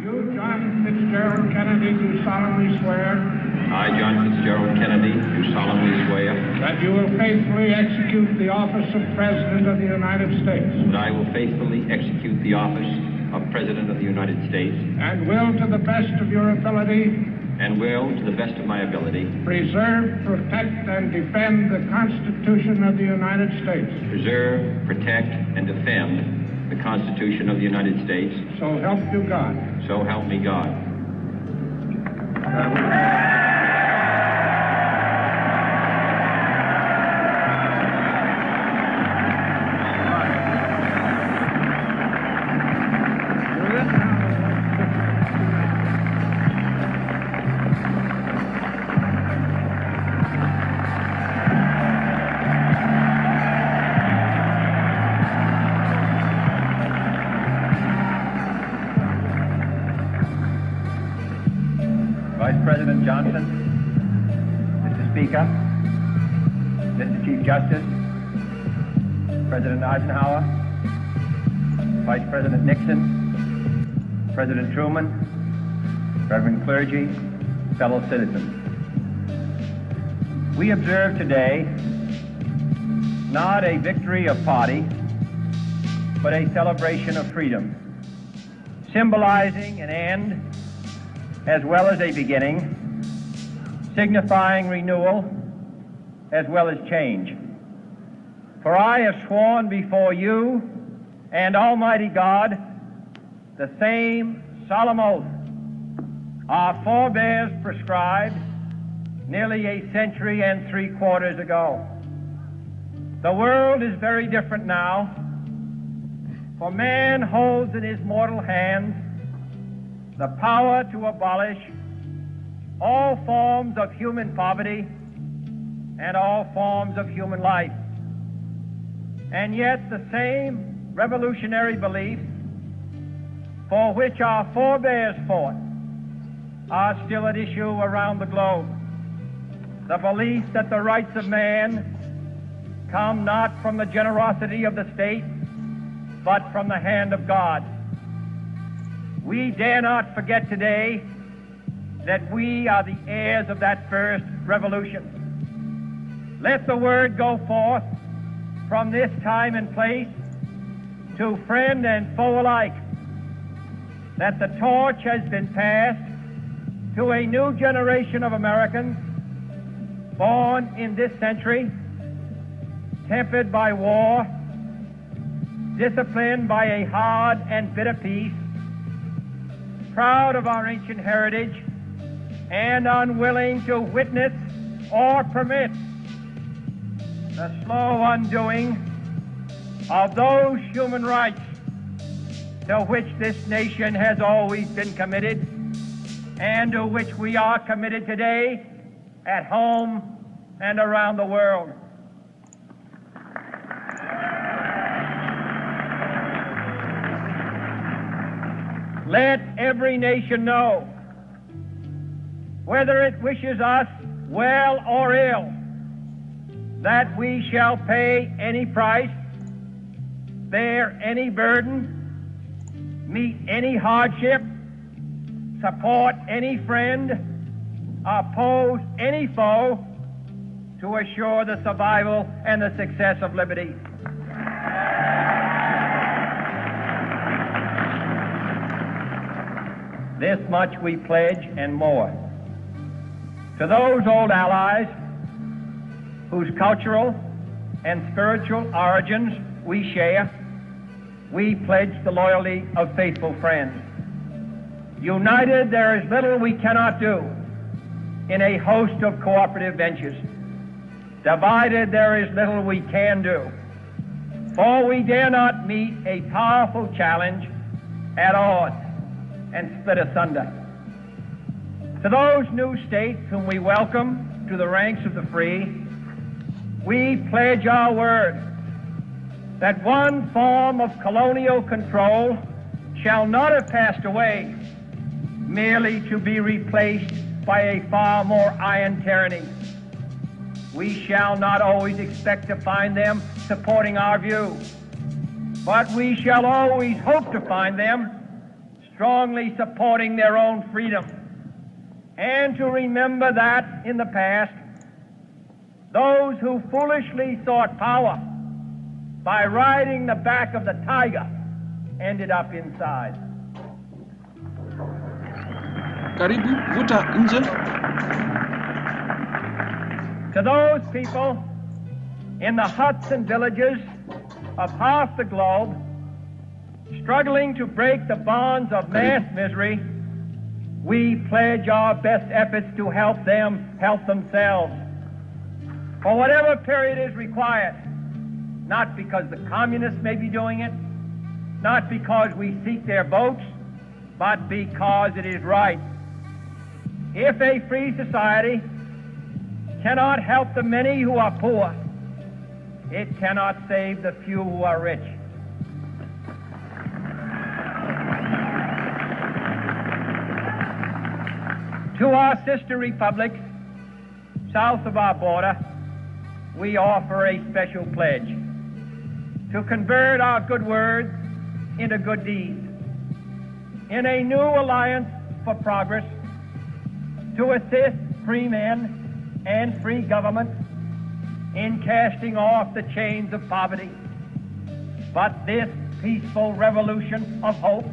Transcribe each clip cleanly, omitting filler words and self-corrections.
You, John Fitzgerald Kennedy, do solemnly swear. I, John Fitzgerald Kennedy, do solemnly swear. That you will faithfully execute the office of President of the United States. That I will faithfully execute the office of President of the United States. And will, to the best of your ability. And will, to the best of my ability. Preserve, protect, and defend the Constitution of the United States. Preserve, protect, and defend the Constitution of the United States. So help you God. So help me God. Vice President Johnson, Mr. Speaker, Mr. Chief Justice, President Eisenhower, Vice President Nixon, President Truman, Reverend Clergy, fellow citizens. We observe today not a victory of party, but a celebration of freedom, symbolizing an end as well as a beginning, signifying renewal as well as change. For I have sworn before you and Almighty God the same solemn oath our forebears prescribed nearly a century and 3/4 ago. The world is very different now, for man holds in his mortal hands the power to abolish all forms of human poverty and all forms of human life. And yet the same revolutionary beliefs for which our forebears fought are still at issue around the globe. The belief that the rights of man come not from the generosity of the state, but from the hand of God. We dare not forget today that we are the heirs of that first revolution. Let the word go forth from this time and place to friend and foe alike that the torch has been passed to a new generation of Americans born in this century, tempered by war, disciplined by a hard and bitter peace, proud of our ancient heritage, and unwilling to witness or permit the slow undoing of those human rights to which this nation has always been committed and to which we are committed today at home and around the world. Let every nation know, whether it wishes us well or ill, that we shall pay any price, bear any burden, meet any hardship, support any friend, oppose any foe to assure the survival and the success of liberty. This much we pledge and more. To those old allies whose cultural and spiritual origins we share, we pledge the loyalty of faithful friends. United, there is little we cannot do in a host of cooperative ventures. Divided, there is little we can do, for we dare not meet a powerful challenge at odds and split asunder. To those new states whom we welcome to the ranks of the free, we pledge our word that one form of colonial control shall not have passed away, merely to be replaced by a far more iron tyranny. We shall not always expect to find them supporting our view, but we shall always hope to find them strongly supporting their own freedom, and to remember that in the past, those who foolishly sought power by riding the back of the tiger ended up inside. Karibu, vuta nje. To those people in the huts and villages of half the globe struggling to break the bonds of mass misery, we pledge our best efforts to help them help themselves for whatever period is required, not because the communists may be doing it, not because we seek their votes, but because it is right. If a free society cannot help the many who are poor, it cannot save the few who are rich. To our sister republics south of our border, we offer a special pledge to convert our good words into good deeds, in a new alliance for progress, to assist free men and free government in casting off the chains of poverty. But this peaceful revolution of hope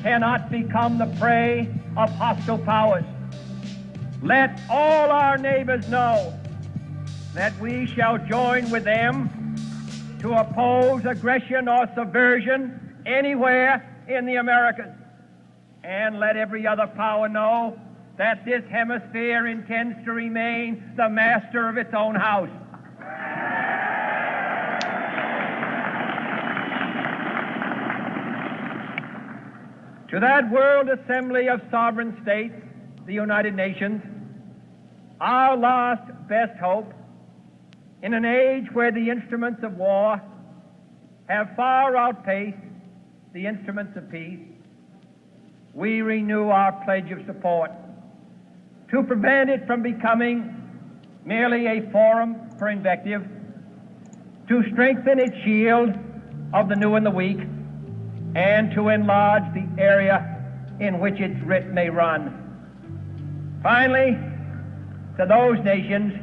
cannot become the prey of hostile powers. Let all our neighbors know that we shall join with them to oppose aggression or subversion anywhere in the Americas. And let every other power know that this hemisphere intends to remain the master of its own house. To that World Assembly of Sovereign States, the United Nations, our last best hope, in an age where the instruments of war have far outpaced the instruments of peace, we renew our pledge of support to prevent it from becoming merely a forum for invective, to strengthen its shield of the new and the weak, and to enlarge the area in which its writ may run. Finally, to those nations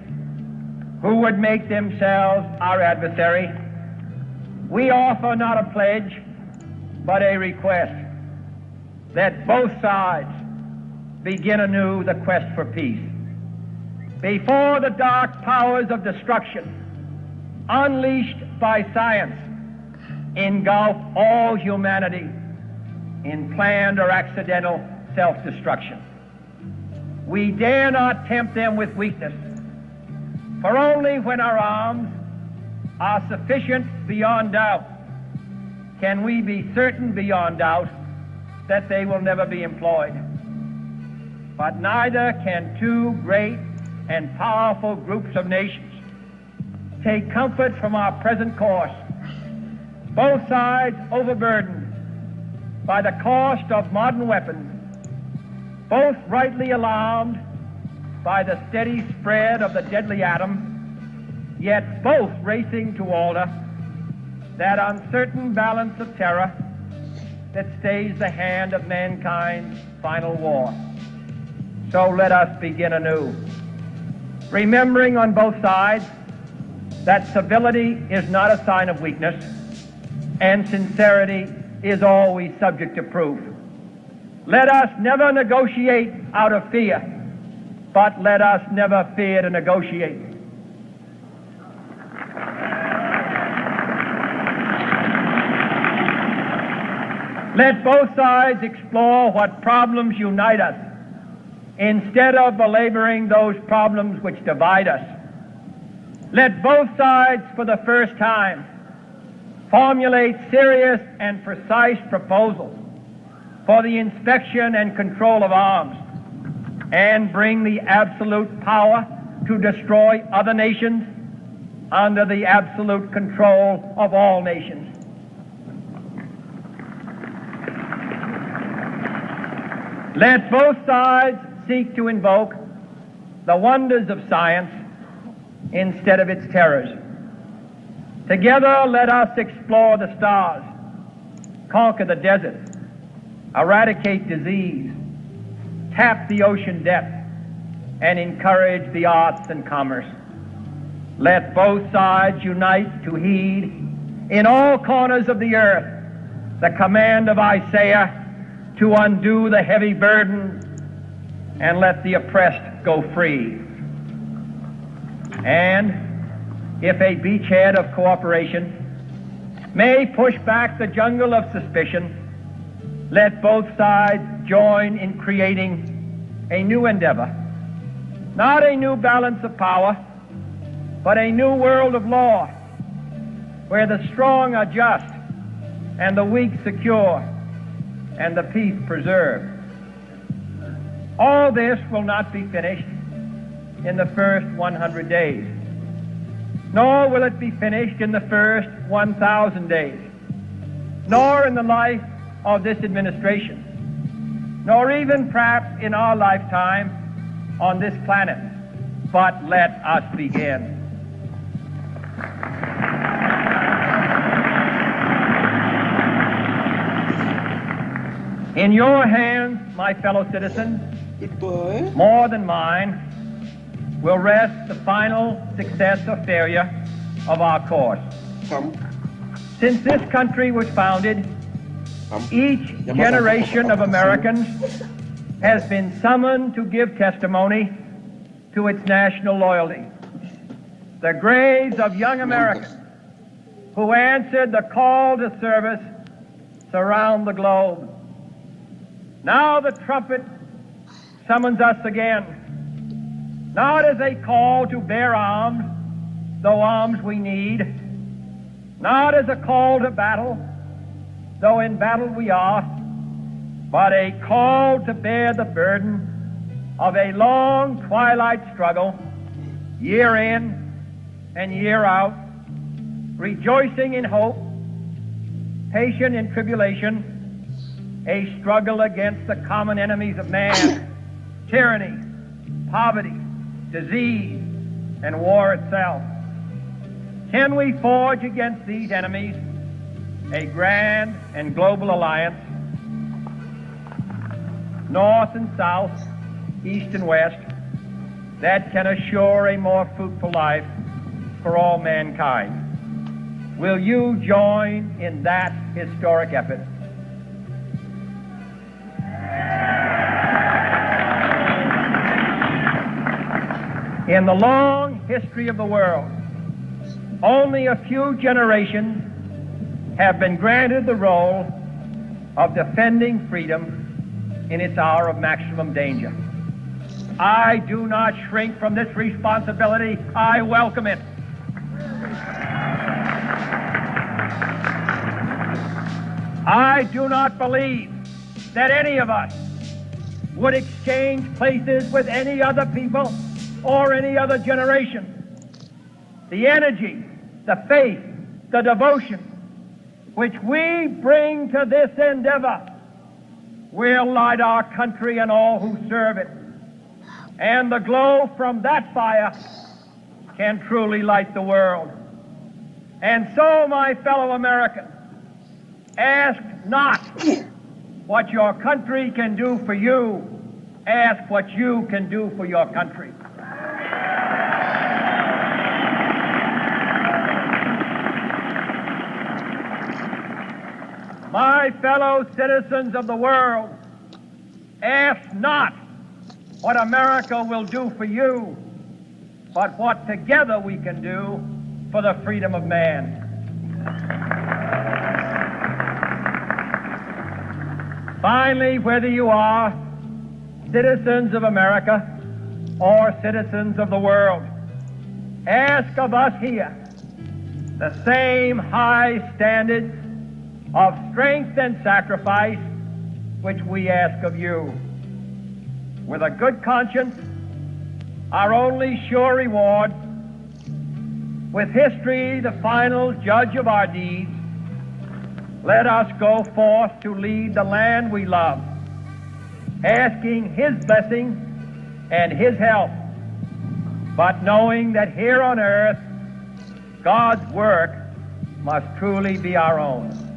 who would make themselves our adversary, we offer not a pledge, but a request that both sides begin anew the quest for peace. Before the dark powers of destruction, unleashed by science, engulf all humanity in planned or accidental self-destruction, we dare not tempt them with weakness, for only when our arms are sufficient beyond doubt can we be certain beyond doubt that they will never be employed. But neither can two great and powerful groups of nations take comfort from our present course, both sides overburdened by the cost of modern weapons, both rightly alarmed by the steady spread of the deadly atom, yet both racing to alter that uncertain balance of terror that stays the hand of mankind's final war. So let us begin anew, remembering on both sides that civility is not a sign of weakness, and sincerity is always subject to proof. Let us never negotiate out of fear, but let us never fear to negotiate. Let both sides explore what problems unite us, instead of belaboring those problems which divide us. Let both sides, for the first time, formulate serious and precise proposals for the inspection and control of arms, and bring the absolute power to destroy other nations under the absolute control of all nations. Let both sides seek to invoke the wonders of science instead of its terrors. Together, let us explore the stars, conquer the deserts, eradicate disease, tap the ocean depth, and encourage the arts and commerce. Let both sides unite to heed in all corners of the earth the command of Isaiah to undo the heavy burden and let the oppressed go free. And if a beachhead of cooperation may push back the jungle of suspicion, let both sides join in creating a new endeavor, not a new balance of power, but a new world of law, where the strong are just and the weak secure and the peace preserved. All this will not be finished in the first 100 days, nor will it be finished in the first 1,000 days, nor in the life of this administration, nor even perhaps in our lifetime on this planet. But let us begin. In your hands, my fellow citizens, Good boy. more than mine, will rest the final success or failure of our course. Come. Since this country was founded, each generation of Americans has been summoned to give testimony to its national loyalty. The graves of young Americans who answered the call to service surround the globe. Now the trumpet summons us again, not as a call to bear arms, though arms we need, not as a call to battle, though in battle we are, but a call to bear the burden of a long twilight struggle, year in and year out, rejoicing in hope, patient in tribulation, a struggle against the common enemies of man, tyranny, poverty, disease, and war itself. Can we forge against these enemies a grand and global alliance, north and south, east and west, that can assure a more fruitful life for all mankind? Will you join in that historic effort? In the long history of the world, only a few generations have been granted the role of defending freedom in its hour of maximum danger. I do not shrink from this responsibility. I welcome it. I do not believe that any of us would exchange places with any other people or any other generation. The energy, the faith, the devotion which we bring to this endeavor will light our country and all who serve it. And the glow from that fire can truly light the world. And so, my fellow Americans, ask not what your country can do for you. Ask what you can do for your country. My fellow citizens of the world, ask not what America will do for you, but what together we can do for the freedom of man. Finally, whether you are citizens of America or citizens of the world, ask of us here the same high standards of strength and sacrifice which we ask of you. With a good conscience, our only sure reward, with history the final judge of our deeds, let us go forth to lead the land we love, asking His blessing and His help, but knowing that here on earth, God's work must truly be our own.